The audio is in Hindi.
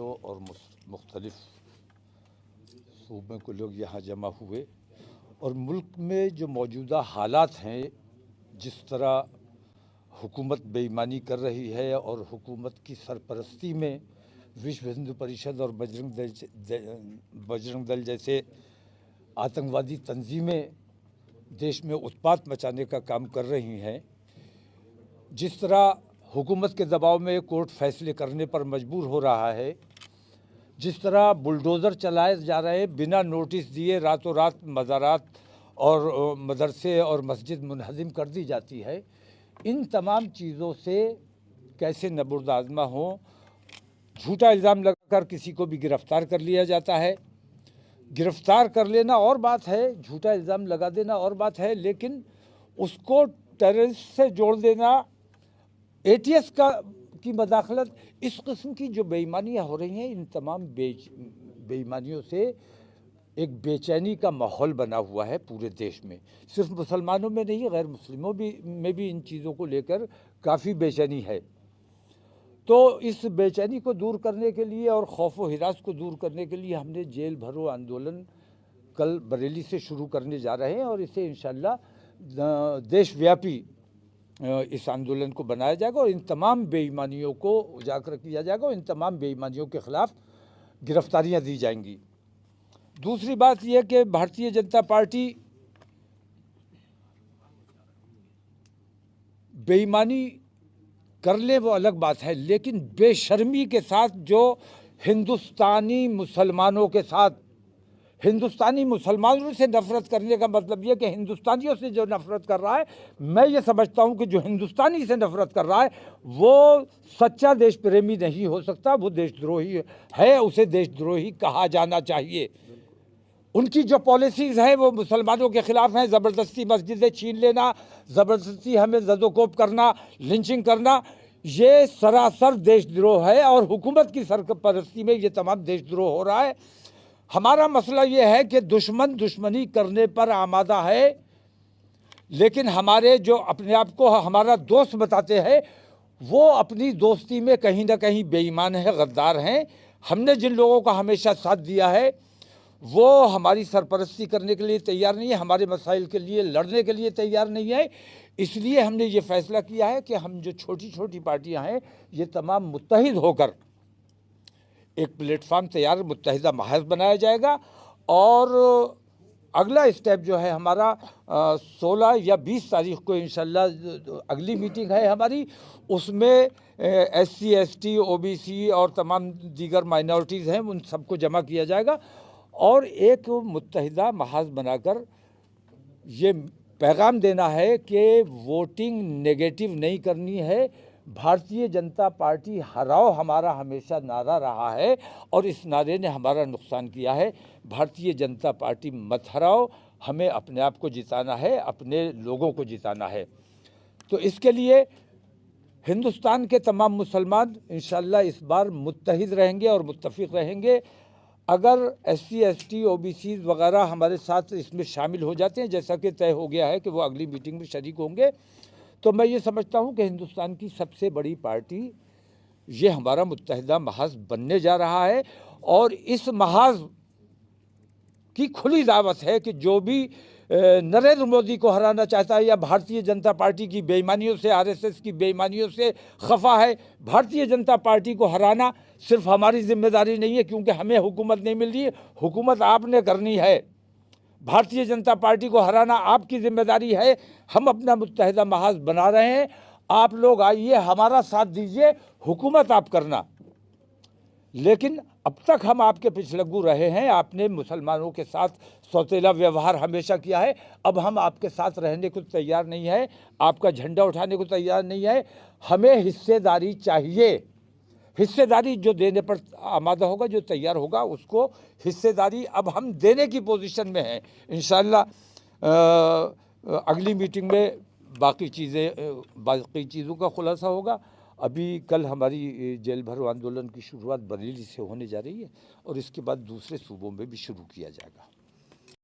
ज़िलों और मुख्तलिफ सूबों के लोग यहाँ जमा हुए और मुल्क में जो मौजूदा हालात हैं, जिस तरह हुकूमत बेईमानी कर रही है और हुकूमत की सरपरस्ती में विश्व हिंदू परिषद और बजरंग दल जैसे आतंकवादी तंजीमें देश में उत्पात मचाने का काम कर रही हैं, जिस तरह हुकूमत के दबाव में कोर्ट फैसले करने पर मजबूर हो रहा है, जिस तरह बुलडोज़र चलाए जा रहे हैं बिना नोटिस दिए, रातों रात मज़ारात और मदरसे और मस्जिद मुनहदिम कर दी जाती है, इन तमाम चीज़ों से कैसे नबुर्द-ए-आज़मा हों। झूठा इल्ज़ाम लगाकर किसी को भी गिरफ़्तार कर लिया जाता है। गिरफ़्तार कर लेना और बात है, झूठा इल्ज़ाम लगा देना और बात है, लेकिन उसको टेररिस्ट से जोड़ देना, एटीएस की मदाखलत, इस किस्म की जो बेईमानियाँ हो रही हैं, इन तमाम बेईमानियों से एक बेचैनी का माहौल बना हुआ है पूरे देश में। सिर्फ मुसलमानों में नहीं, गैर मुस्लिमों में भी इन चीज़ों को लेकर काफ़ी बेचैनी है। तो इस बेचैनी को दूर करने के लिए और खौफ व हिरास को दूर करने के लिए हमने जेल भरो आंदोलन कल बरेली से शुरू करने जा रहे हैं और इसे इंशाअल्लाह देशव्यापी इस आंदोलन को बनाया जाएगा और इन तमाम बेईमानियों को उजागर किया जाएगा और इन तमाम बेईमानियों के ख़िलाफ़ गिरफ्तारियां दी जाएंगी। दूसरी बात यह कि भारतीय जनता पार्टी बेईमानी कर ले वो अलग बात है, लेकिन बेशर्मी के साथ जो हिंदुस्तानी मुसलमानों के साथ, हिंदुस्तानी मुसलमानों से नफ़रत करने का मतलब ये कि हिंदुस्तानियों से जो नफ़रत कर रहा है, मैं ये समझता हूँ कि जो हिंदुस्तानी से नफ़रत कर रहा है वो सच्चा देश प्रेमी नहीं हो सकता, वो देशद्रोही है, उसे देशद्रोही कहा जाना चाहिए। उनकी जो पॉलिसीज़ हैं वो मुसलमानों के ख़िलाफ़ हैं, ज़बरदस्ती मस्जिदें छीन लेना, ज़बरदस्ती हमें ज़दोकोब करना, लिंचिंग करना, ये सरासर देशद्रोह है और हुकूमत की सरपरस्ती में ये तमाम देशद्रोह हो रहा है। हमारा मसला ये है कि दुश्मन दुश्मनी करने पर आमादा है, लेकिन हमारे जो अपने आप को हमारा दोस्त बताते हैं वो अपनी दोस्ती में कहीं ना कहीं बेईमान है, गद्दार हैं। हमने जिन लोगों का हमेशा साथ दिया है वो हमारी सरपरस्ती करने के लिए तैयार नहीं है, हमारे मसाइल के लिए लड़ने के लिए तैयार नहीं है। इसलिए हमने ये फ़ैसला किया है कि हम जो छोटी छोटी पार्टियां हैं ये तमाम मुत्तहिद होकर एक प्लेटफार्म तैयार, मुत्तहिदा महाज बनाया जाएगा और अगला स्टेप जो है हमारा 16 या 20 तारीख को इंशाल्लाह अगली मीटिंग है हमारी, उसमें SC ST OBC और तमाम दीगर माइनॉरिटीज़ हैं उन सबको जमा किया जाएगा और एक मुत्तहिदा महाज बनाकर ये पैगाम देना है कि वोटिंग नेगेटिव नहीं करनी है। भारतीय जनता पार्टी हराओ हमारा हमेशा नारा रहा है और इस नारे ने हमारा नुकसान किया है। भारतीय जनता पार्टी मत हराओ, हमें अपने आप को जिताना है, अपने लोगों को जिताना है। तो इसके लिए हिंदुस्तान के तमाम मुसलमान इंशाअल्लाह इस बार मुत्तहिद रहेंगे और मुत्तफ़िक़ रहेंगे। अगर SC ST OBC वगैरह हमारे साथ इसमें शामिल हो जाते हैं, जैसा कि तय हो गया है कि वो अगली मीटिंग में शरीक होंगे, तो मैं ये समझता हूँ कि हिंदुस्तान की सबसे बड़ी पार्टी ये हमारा मुत्तहिदा महाज बनने जा रहा है और इस महाज की खुली दावत है कि जो भी नरेंद्र मोदी को हराना चाहता है या भारतीय जनता पार्टी की बेईमानियों से, RSS की बेईमानियों से खफा है, भारतीय जनता पार्टी को हराना सिर्फ हमारी जिम्मेदारी नहीं है, क्योंकि हमें हुकूमत नहीं मिल रही है, हुकूमत आपने करनी है। भारतीय जनता पार्टी को हराना आपकी जिम्मेदारी है। हम अपना मुत्तहिदा महाज बना रहे हैं, आप लोग आइए हमारा साथ दीजिए, हुकूमत आप करना। लेकिन अब तक हम आपके पिछलग्गू रहे हैं, आपने मुसलमानों के साथ सौतेला व्यवहार हमेशा किया है, अब हम आपके साथ रहने को तैयार नहीं है, आपका झंडा उठाने को तैयार नहीं है। हमें हिस्सेदारी चाहिए, हिस्सेदारी जो देने पर आमादा होगा, जो तैयार होगा, उसको हिस्सेदारी अब हम देने की पोजीशन में हैं। इंशाअल्लाह अगली मीटिंग में बाकी चीज़ों का खुलासा होगा। अभी कल हमारी जेल भरो आंदोलन की शुरुआत बरेली से होने जा रही है और इसके बाद दूसरे सूबों में भी शुरू किया जाएगा।